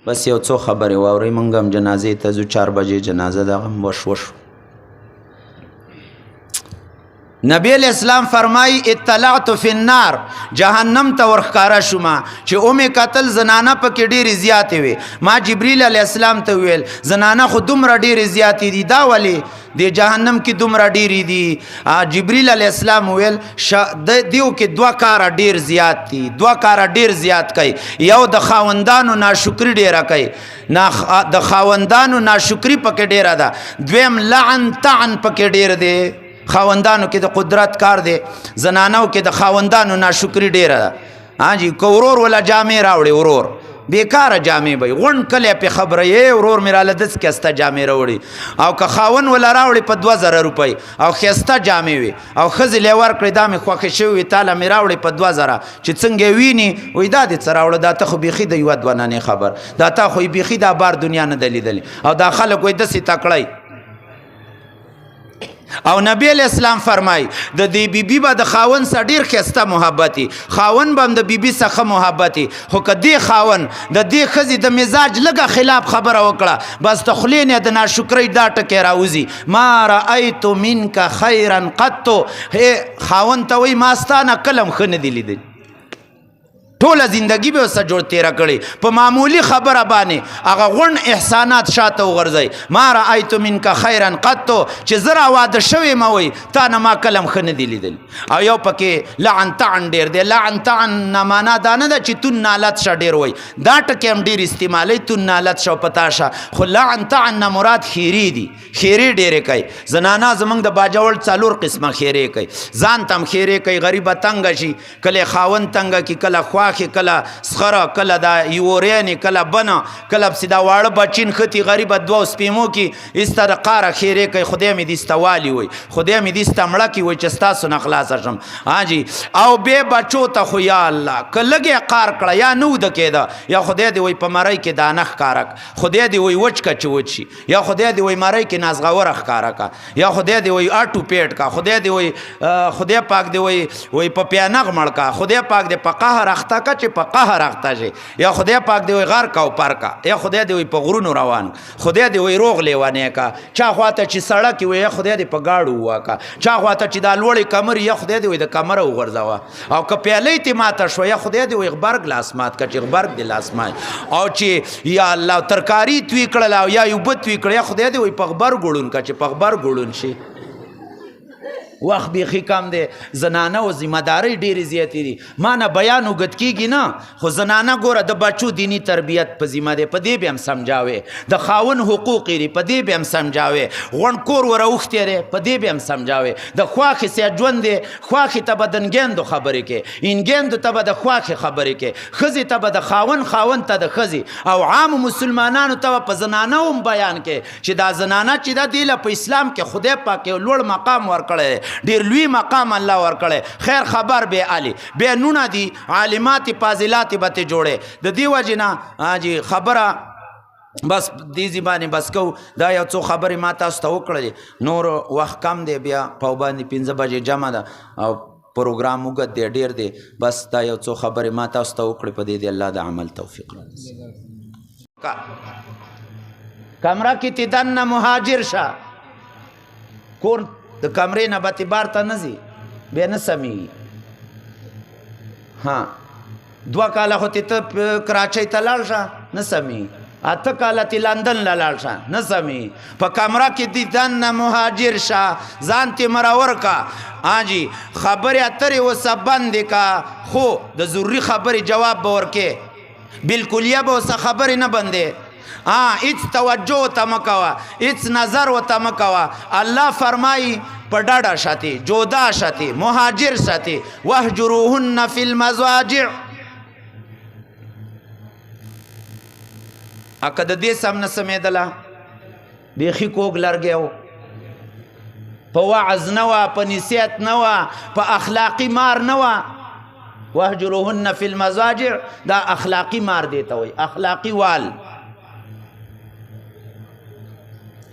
بس یو څو خبرې واورئ موږ هم جنازې ته ځو 4 بجې جنازه دغه وشو نبی علیہ السلام فرمائی اطلعت فی النار جهنم ته ورخکاره شوم چې اومې قتل زنانه پکې ډېرې زیاتې وي ما جبریل علیه السلام ته ویل زنانه خو دومره ډېرې زیاتې دي دا ولې د جهنم کې دومره ډېرې دي جبریل علیه السلام ویل دیو کې 2 کاره ډېر زیات دي 2 کاره ډېر زیات کوي یو د خاوندانو ناشکري ډېره کوي د خاوندانو ناشکري پکې ډېره ده دویم لعن طعن پکې ډېر دی خاوندانو کې د قدرت کار دی زنانو کې د خاوندانو ناشکري ډیره ده ها جی کو ورور ولا جامې راوړي ورور بیکاره جامې به غون کله په خبره یې ورور میراله دس کېسته جامې راوړي او که خاون ولا راوړي په 2000 روپۍ او خېسته جامې وي او ښځې له ورکړې دا مې خوښې شوي تاله مې راوړي په 2000 چې څنګه ویني وایي دا دې څه راوړه دا ته خو بیخي د یوه دوه نانې خبر دا تا خو بیخي دا بار دنیا نه ده لیدلې او دا خلک وایي داسې تکړی او نبی علیہ السلام فرمای د دې بیبي به د خاون سره ډیر ښایسته محبتي خاون به هم د بیبي څخه محبتي خو که دې خاون د دې ښځې د مزاج لږه خلاف خبره وکړه بس د خولې نه د ناشکرۍ دا ټکی راوځي ما رأیت منک خیرا قط خاون ته وایي ما ستا نه کله هم ښه نه دي لیدلي ټوله زندگی به ورسره جوړ تېره کړې په معمولي خبره باندې هغه غون احسانات شاته وغورځئ ما رأیت منک خیرا قط چې زه را واده شوی ما وایي تا نه ما کله هم ښه نه دي لیدلي او یو پکې لعن طعن ډېر دی لعن طعن نه معنا دا نه ده چې تون نالت شه ډېر وایي دا ټکې هم ډېر استعمالوي تون نالت شه پتا شه خو لعن طعن نه مراد خیرې دي خیرې ډېرې کوي زنانه زموږ د باجوړ 4 قسمه خیرې کوي ځان ته هم خیرې کوي غریبه تنګه شي کله خاون تنګه کی کله خوا کله سخره کله دا یورینې کله بنه کله پسې دا واړه بچین ښتي غریبه 2 سپیمو کې ایسته د قاره خیرې کوي خدای مې دې سته والي وایي خدای مې دې سته مړه کړي وایي چې ستاسو نه خلاصه شم حاجي او بې بچو ته خو یا الله که لږې قار کړه یا نه وده کېده یا خدای دې وایي په مرۍ کې دانه ښکاره کړه خدای دې وایي وچ که چې وچ شي یا خدای دې وایي مرۍ کې نازغوره ښکاره کړه یا خدای دې وایي اټو پیټ کا خدای دې وایي خدای پاک دې وایي په پیانغ مړ کا خدای پاک دې په قهر اخته کا چې په قهر اخته شي یا خدای پاک دی وایي غر کا او پر کا یا خدای دی وایي په غرونو روان خدای دی وایي روغ لیوانی کا چا خواته چې سړک وي یا خدای دی په گاډو وواکه چا خواته چې دا لوړې کمر یا خدای دی وایي د کمره وغورځوه او که پیالۍ تې ماته شوه یا خدای دی وایي غبرګ لاس مات که چې غبرګ دی لاس مات او چې یا الله ترکاري توی کړله او یا یو بد توی کړه یا خدای دی وایي په غبر ګړون که چې په غبر ګړون شي وخت بیخي کم دی زنانه او ذمهدارۍ ډېرې زیاتې دي ما نه بیان اوږد کېږي نه خو زنانه ګوره د بچو دیني تربیت په ذمه دی په دې به هم سمجاوې د خاون حقوق یې دي په دې به هم سمجاوې غونډ کور ور اوښتی دی په دې به هم سمجاوې د خواښې سیه ژوند دی خواښې ته به د نګیندو خبرې کې انګیندو ته به د خواښې خبرې کې ښځې ته به د خاون ته د ښځې او عامو مسلمانانو ته به په زنانه هم بیان کې چې دا زنانه چې دا دی له په اسلام کې خدای پاک یو لوړ مقام ورکړی ډیر لوی مقام الله ورکړی خیر خبر به علی به نونه دي عالمات فاضلات به ته جوړې د دې وجې نه حاجي خبره بس دې زبانې بس کو دا یو څو خبرې ما تاسو ته وکړلې نور وخت کم دی بیا په باندې 15 بجې جمع ده او پروګرام وګت دی ډیر دی بس دا یو څو خبرې ما تاسو ته وکړې په دې الله د عمل توفیق کمره کې تدن مهاجر شه کور د کمرې نه به بار ته نه ځي بیا نه سمیږي ها 2 کاله خو ته کراچۍ ته لاړ شه نه سمیږي 8 کاله ته لندن له لاړ شه نه سمیږي په کمره کې دیدن مهاجر شه ځان ته مرور کا حاجي خبرې اترې اوسه بندې کا خو د ضروري خبرې جواب به ورکې بالکلیه به اوسه خبرې نه بندې هیڅ توجه ته مه کوه هیڅ نظر ورته مه کوه الله فرمایي په ډډه شاتې جودا شاتې مهاجر شاتې وهجروهن فی المضاجع که د دې سم نه سمېدله بیخي کوږ لرګی و په وعظ نه وه په نصیحت نه وه په اخلاقي مار نه وه وهجروهن فی المضاجع دا اخلاقي مار دی ته وایي اخلاقي وال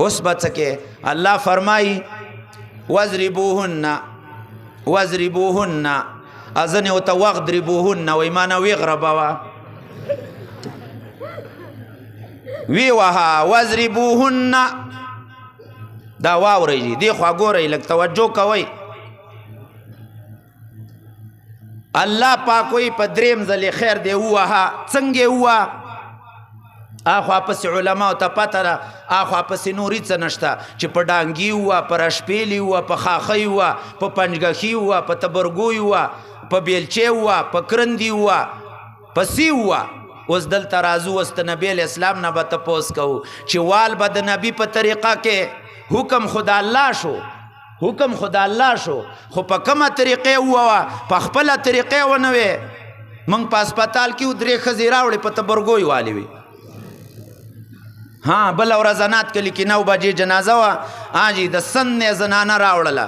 اوس به څه کې الله فرمایي وضربوهن ازنې ورته واغضربوهن وایي مانه ویغربوه وی وها وضربوهن دا واورئ جي دې خوا ګورئ لږ توجه کوئ الله پاک وی په دریم ځلې خیر دی ووهه څنګه ووهه اخوا پسې علماو ته پته ده اخوا پسې نوري څه نشته چې په ډانګي ووه په رشپېلي ووه په خاخۍ ووه په پنجګخي ووه په تبرګوی ووه په بیلچې ووه په کرندي ووه په سی ووه اوس دلته راځو اوس د نبي علیه اسلام نه به تپوس کوو چې وال به د نبي په طریقه کې حکم خدا الله شو حکم خدا الله شو خو په کومه طریقې ووه په خپله طریقې ونه وې موږ په هسپتال کې 3 ښځې راوړې په تبرګوی والې وي ها بل ورځ انات کلي کې 9 بجې جنازه وه جي د سن یې زنانه راوړله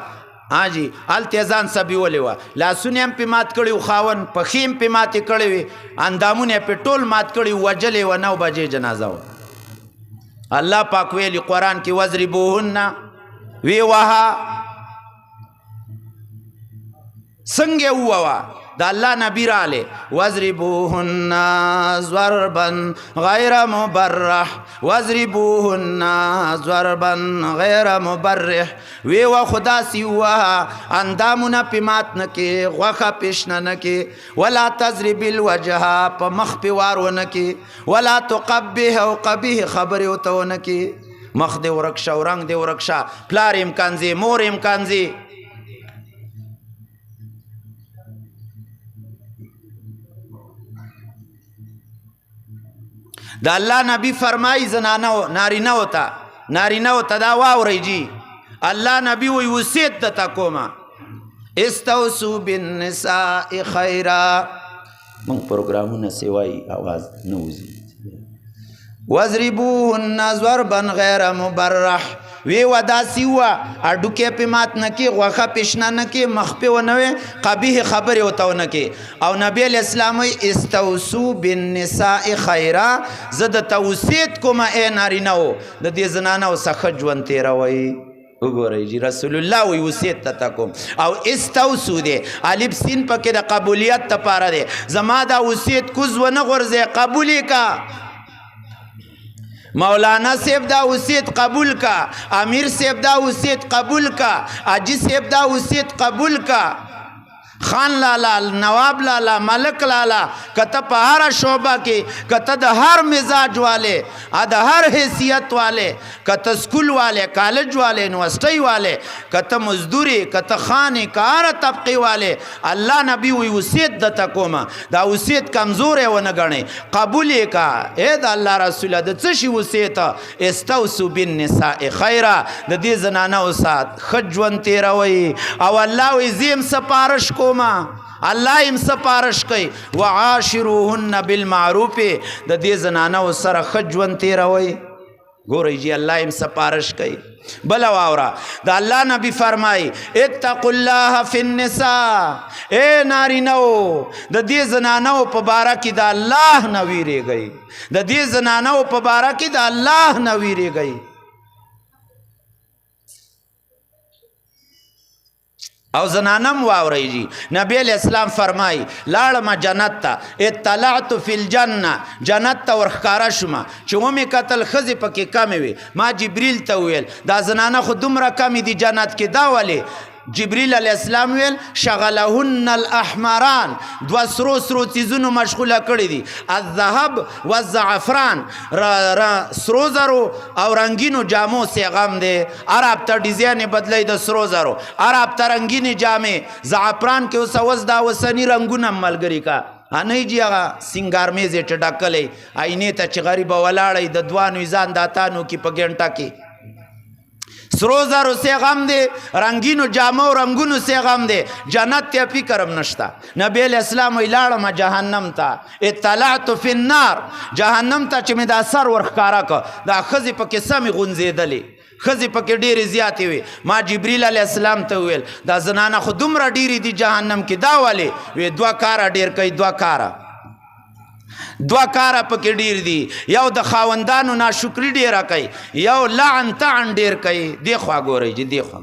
جي هلته یې ځان سبیولې وه لاسونه یې هم پې مات کړي و خاون پښې هم پې ماتې کړې وې اندامونه یې پې ټول مات کړي وجلې وه 9 بجې جنازه وه الله پاک ویلي قرآن کې وضربوهن وی وها څنګه ووهه د الله نبی راله وضربوهن ضربا غیر مبرح وضربوهن ضربا غیر مبرح وی و خدا سی وها اندامونه پې مات نه کې غوښه پیشنه نه کې ولا تضرب الوجه په مخ پې وار ونه کې ولا تقبح او قبیح خبرې ورته ونه کې مخ دې ورک شه او رنګ دې ورک شه پلار امکان ځي مور امکان ځي د الله نبی فرمایي زنانه نارینه ته دا واورئ جي الله نبی وی وصیت درته کومه استوصوا بالنساء خیرا موږ پروګرامونه سوای اواز نه وځي وضربوهن ضربا غیر مبرح وی وداسي وه هډوکې پې مات نه کې غوښه پیشنه نه کې مخ پې ونه وې قبیح خبرې ورته ونه کې او نبي علیه السلام وی استوصوا بالنساء خیرا زه درته وصیت کومه ای نارینهو د دې زنانو څخه ژوند تېروئ وګورئ جي رسول الله وی وصیت درته کوم او استوصوا دی الف سین پکې د قبولیت دپاره دی زما دا وصیت کوز ونه غورځئ قبول یې کا مولانا صاحب دا وصیت قبول کا امیر صاحب دا وصیت قبول کا اجی صاحب دا وصیت قبول کا خان لالا نواب لالا ملک لالا کته په هر شعبه کې کته د هر مزاج والے د هر حیثیت والے کته سکول والے کالج والے یونیورسٹی والے کته مزدوری کته خانه کار طبقه والے الله نبی وی وصیت دته کومه دا وصیت کمزور و نه غني قبول کا اے د الله رسول د څه شی وصیت استوصوا بالنساء خیرا د دې زنانه او سات خجون تیروي او الله وی زم سپارش کو الله هم سپارش کوي وعاشروهن بالمعروف د دې زنانو سره ښه ژوند تېروئ ګورئ جي الله هم سپارش کوي بله واوره د الله نبی فرمایي اتقوا الله فی النساء اے نارینهو د دې زنانو په باره کې د الله نه ویرېږئ د دې زنانو په باره کې د الله نه ویرېږئ او زنانم واورئ جي نبی علیہ السلام فرمای لاړم جنت ته اطلعت فی الجنه جنت ته ورښکاره شومه چې ومې کتل ښځې پکې کمې وې ما جبریل ته وویل دا زنانه خو دومره کمې دي جنت کې دا ولې جبریل علیہ السلام ویل شغلهن الاحمران دو سرو چیزونو مشغوله کړي دي الذهب والزعفران سرو زرو او رنگینو جامو سیغم دی عرب ته ډیزاین بدلی د سرو زرو عرب ته رنگینې جامې زعفران کې اوس اوس دا وسني رنګونه ملګري کا انای جی هغه سنگار میزې ټډکلی آینې ته چې غریبه ولاړی د دوانو ځان داتانو کې په ګنټه کې سرو زرو سے غم دے رنگینو جامو رنگونو سے غم دے جنت ته فکرم نشتا نبی علیہ السلام ویلاړم جهنم ته اطلعت فی النار جهنم ته چې مې دا سر ورښکاره که دا ښځې پکې سمې غونځېدلې ښځې پکې ډېرې زیاتې وې ما جبریل علیه السلام ته وویل دا زنانه خو دومره ډېرې دي جهنم کې دا ولې وی 2 کاره ډېر کوي 2 کاره 2 کاره پکې ډیر دي یو د خاوندانو ناشکري ډیره کوي یو لعن طعن ډیر کوي دی خوا ګورئ جي دی خوا